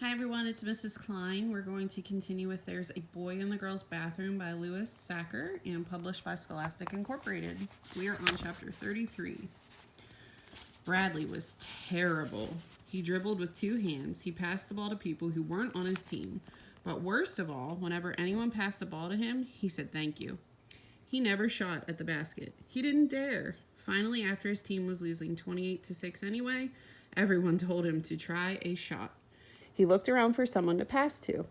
Hi everyone, it's Mrs. Klein. We're going to continue with There's a Boy in the Girls' Bathroom by Louis Sachar and published by Scholastic Incorporated. We are on chapter 33. Bradley was terrible. He dribbled with two hands. He passed the ball to people who weren't on his team. But worst of all, whenever anyone passed the ball to him, he said thank you. He never shot at the basket. He didn't dare. Finally, after his team was losing 28-6 anyway, everyone told him to try a shot. He looked around for someone to pass to.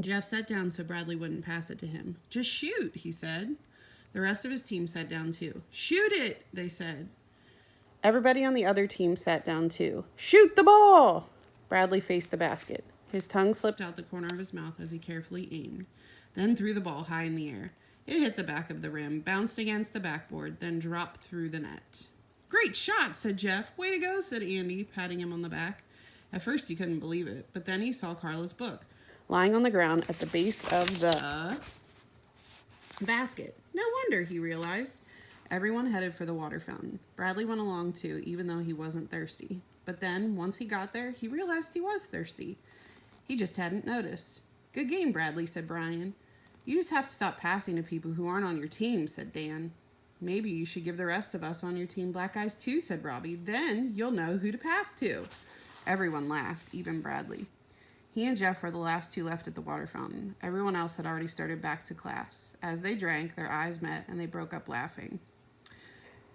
Jeff sat down so Bradley wouldn't pass it to him. Just shoot, he said. The rest of his team sat down too. Shoot it, they said. Everybody on the other team sat down too. Shoot the ball! Bradley faced the basket. His tongue slipped out the corner of his mouth as he carefully aimed, then threw the ball high in the air. It hit the back of the rim, bounced against the backboard, then dropped through the net. Great shot, said Jeff. Way to go, said Andy, patting him on the back. At first he couldn't believe it, but then he saw Carla's book lying on the ground at the base of the basket. No wonder, he realized. Everyone headed for the water fountain. Bradley went along too, even though he wasn't thirsty. But then, once he got there, he realized he was thirsty. He just hadn't noticed. Good game, Bradley, said Brian. You just have to stop passing to people who aren't on your team, said Dan. Maybe you should give the rest of us on your team black eyes too, said Robbie. Then you'll know who to pass to. Everyone laughed, even Bradley. He and Jeff were the last two left at the water fountain. Everyone else had already started back to class. As they drank, their eyes met, and they broke up laughing.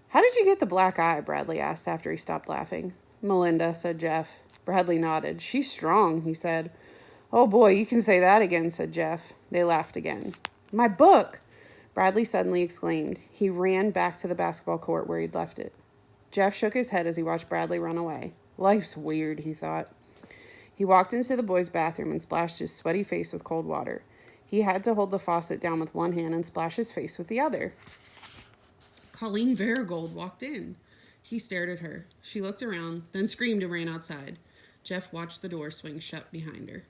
How did you get the black eye? Bradley asked after he stopped laughing. Melinda, said Jeff. Bradley nodded. She's strong, he said. Oh boy, you can say that again, said Jeff. They laughed again. My book! Bradley suddenly exclaimed. He ran back to the basketball court where he'd left it. Jeff shook his head as he watched Bradley run away. Life's weird, he thought. He walked into the boys' bathroom and splashed his sweaty face with cold water. He had to hold the faucet down with one hand and splash his face with the other. Colleen Varigold walked in. He stared at her. She looked around, then screamed and ran outside. Jeff watched the door swing shut behind her.